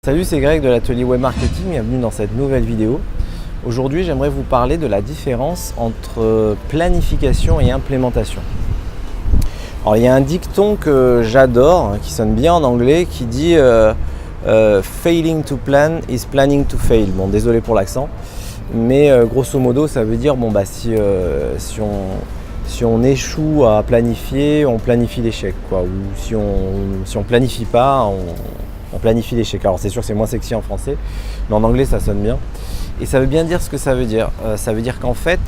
Salut, c'est Greg de l'atelier Web Marketing, bienvenue dans cette nouvelle vidéo. Aujourd'hui, j'aimerais vous parler de la différence entre planification et implémentation. Alors, il y a un dicton que j'adore, qui sonne bien en anglais, qui dit failing to plan is planning to fail. Bon, désolé pour l'accent, mais grosso modo, ça veut dire si on échoue à planifier, on planifie l'échec, quoi. Ou si on planifie pas, on planifie l'échec. Alors c'est sûr que c'est moins sexy en français, mais en anglais ça sonne bien. Et ça veut bien dire ce que ça veut dire. Ça veut dire qu'en fait,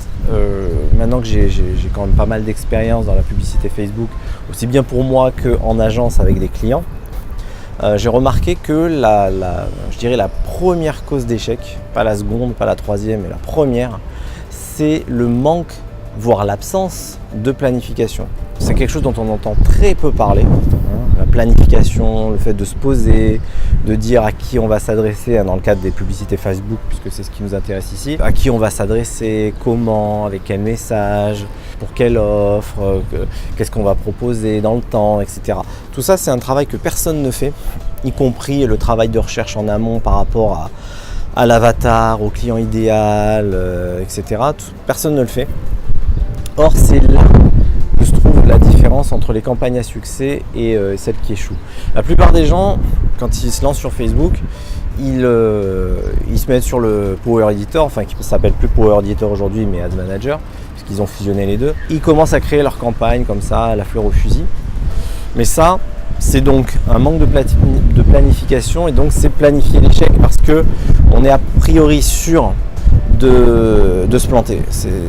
maintenant que j'ai quand même pas mal d'expérience dans la publicité Facebook, aussi bien pour moi qu'en agence avec des clients, j'ai remarqué que je dirais la première cause d'échec, pas la seconde, pas la troisième, mais la première, c'est le manque, voire l'absence de planification. C'est quelque chose dont on entend très peu parler, la planification, le fait de se poser, de dire à qui on va s'adresser, dans le cadre des publicités Facebook, puisque c'est ce qui nous intéresse ici, à qui on va s'adresser, comment, avec quel message, pour quelle offre, qu'est-ce qu'on va proposer dans le temps, etc. Tout ça, c'est un travail que personne ne fait, y compris le travail de recherche en amont par rapport à l'avatar, au client idéal, etc. Personne ne le fait. Or, c'est là que se trouve la différence entre les campagnes à succès et celles qui échouent. La plupart des gens, quand ils se lancent sur Facebook, ils se mettent sur le Power Editor, enfin qui ne s'appelle plus Power Editor aujourd'hui, mais Ads Manager, puisqu'ils ont fusionné les deux. Ils commencent à créer leur campagne comme ça, à la fleur au fusil. Mais ça, c'est donc un manque de planification, et donc c'est planifier l'échec parce qu'on est a priori sûr de se planter.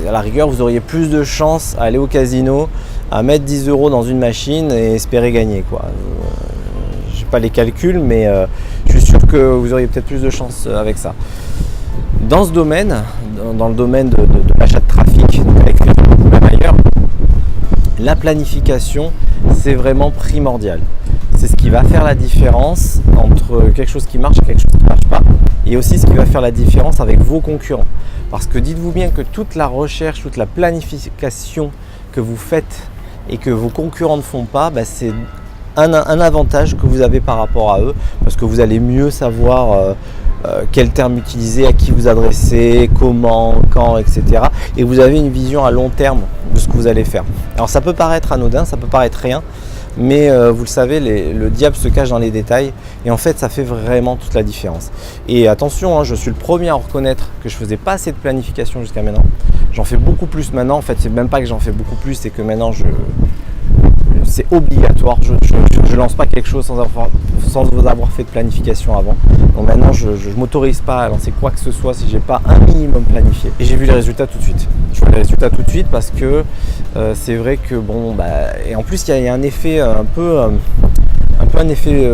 À la rigueur, vous auriez plus de chances à aller au casino, à mettre 10 € dans une machine et espérer gagner, quoi. Je n'ai pas les calculs, mais je suis sûr que vous auriez peut-être plus de chances avec ça. Dans ce domaine, dans le domaine de l'achat de trafic, donc avec Facebook ou même ailleurs, la planification, c'est vraiment primordial. C'est ce qui va faire la différence entre quelque chose qui marche et quelque chose qui ne marche pas. Et aussi ce qui va faire la différence avec vos concurrents. Parce que dites-vous bien que toute la recherche, toute la planification que vous faites et que vos concurrents ne font pas, c'est un avantage que vous avez par rapport à eux. Parce que vous allez mieux savoir quel terme utiliser, à qui vous adresser, comment, quand, etc. Et vous avez une vision à long terme de ce que vous allez faire. Alors ça peut paraître anodin, ça peut paraître rien. Mais vous le savez, le diable se cache dans les détails et en fait ça fait vraiment toute la différence. Et attention, je suis le premier à reconnaître que je ne faisais pas assez de planification jusqu'à maintenant. J'en fais beaucoup plus maintenant, en fait c'est même pas que j'en fais beaucoup plus, c'est que maintenant c'est obligatoire. Je ne lance pas quelque chose sans avoir fait de planification avant. Donc maintenant je ne m'autorise pas à lancer quoi que ce soit si je n'ai pas un minimum planifié. Et j'ai vu les résultats tout de suite. Je vois les résultats tout de suite parce que c'est vrai que et en plus il y a un effet un peu un effet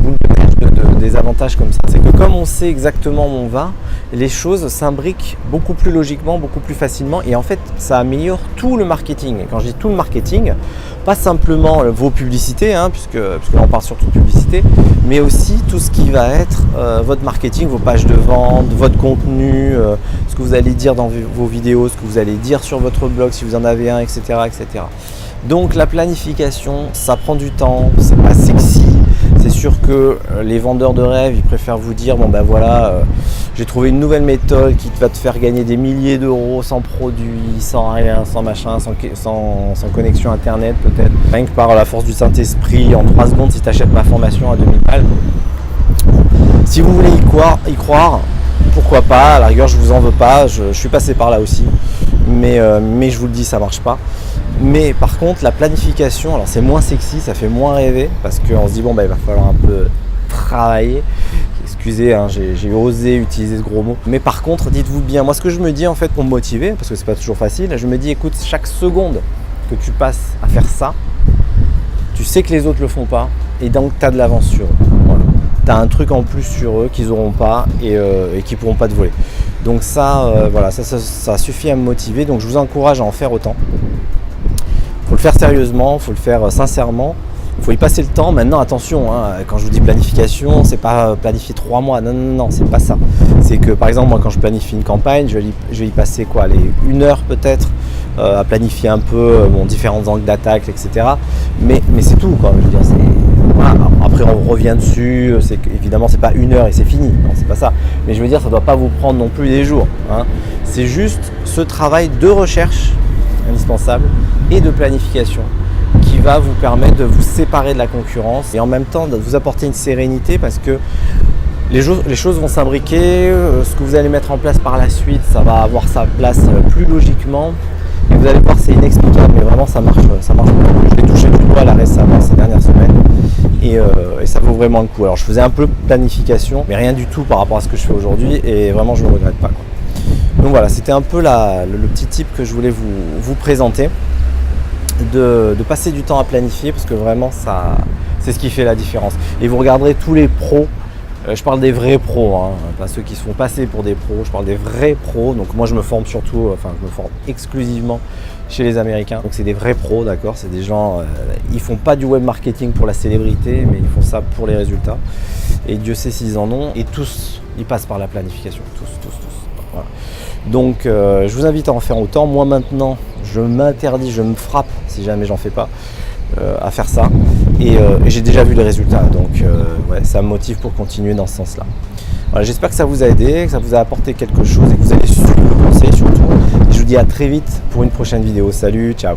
boule de neige des avantages comme ça. C'est que comme on sait exactement où on va, les choses s'imbriquent beaucoup plus logiquement, beaucoup plus facilement, et en fait ça améliore tout le marketing. Et quand je dis tout le marketing, pas simplement vos publicités, puisque là on parle surtout de publicité, mais aussi tout ce qui va être votre marketing, vos pages de vente, votre contenu, ce que vous allez dire dans vos vidéos, ce que vous allez dire sur votre blog si vous en avez un, etc. etc. Donc la planification, ça prend du temps, c'est pas sexy. C'est sûr que les vendeurs de rêves, ils préfèrent vous dire j'ai trouvé une nouvelle méthode qui va te faire gagner des milliers d'euros sans produit, sans rien, sans machin, sans connexion internet peut-être. Rien que par la force du Saint-Esprit, en 3 secondes, si tu achètes ma formation à 2000 balles. Si vous voulez y croire, pourquoi pas, à la rigueur je vous en veux pas, je suis passé par là aussi, mais je vous le dis, ça marche pas. Mais par contre la planification, alors c'est moins sexy, ça fait moins rêver, parce qu'on se dit il va falloir un peu travailler. Excusez, j'ai osé utiliser ce gros mot. Mais par contre, dites-vous bien, moi ce que je me dis en fait pour me motiver, parce que c'est pas toujours facile, je me dis écoute, chaque seconde que tu passes à faire ça, tu sais que les autres le font pas, et donc tu as de l'avance sur eux. Voilà. Tu as un truc en plus sur eux qu'ils n'auront pas et qui ne pourront pas te voler. Donc ça, ça suffit à me motiver, donc je vous encourage à en faire autant. Il faut le faire sérieusement, il faut le faire sincèrement, il faut y passer le temps. Maintenant attention, quand je vous dis planification, c'est pas planifier 3 mois, non, c'est pas ça. C'est que par exemple moi quand je planifie une campagne, je vais y passer 1 heure peut-être à planifier un peu différents angles d'attaque, etc. Mais c'est tout, quoi. Je veux dire, Voilà. Après on revient dessus, évidemment c'est pas 1 heure et c'est fini, non c'est pas ça. Mais je veux dire ça ne doit pas vous prendre non plus des jours. Hein. C'est juste ce travail de recherche indispensable et de planification qui va vous permettre de vous séparer de la concurrence et en même temps de vous apporter une sérénité parce que les choses vont s'imbriquer, ce que vous allez mettre en place par la suite, ça va avoir sa place plus logiquement. Et vous allez voir, c'est inexplicable, mais vraiment ça marche beaucoup. Je l'ai touché du doigt là récemment, ces dernières semaines, et ça vaut vraiment le coup. Alors je faisais un peu de planification, mais rien du tout par rapport à ce que je fais aujourd'hui, et vraiment je ne le regrette pas, quoi. Donc voilà, c'était un peu le petit tip que je voulais vous présenter, de passer du temps à planifier, parce que vraiment c'est ce qui fait la différence. Et vous regarderez tous les pros. Je parle des vrais pros, hein, pas ceux qui se font passer pour des pros, je parle des vrais pros. Donc moi je me forme surtout, je me forme exclusivement chez les Américains. Donc c'est des vrais pros, d'accord, c'est des gens, ils font pas du web marketing pour la célébrité, mais ils font ça pour les résultats. Et Dieu sait s'ils en ont, et tous, ils passent par la planification, tous. Voilà. Donc je vous invite à en faire autant. Moi maintenant, je m'interdis, je me frappe si jamais j'en fais pas. À faire ça et j'ai déjà vu les résultats, donc ouais, ça me motive pour continuer dans ce sens là. Voilà, j'espère que ça vous a aidé, que ça vous a apporté quelque chose et que vous allez suivre le conseil surtout, et je vous dis à très vite pour une prochaine vidéo. Salut, ciao.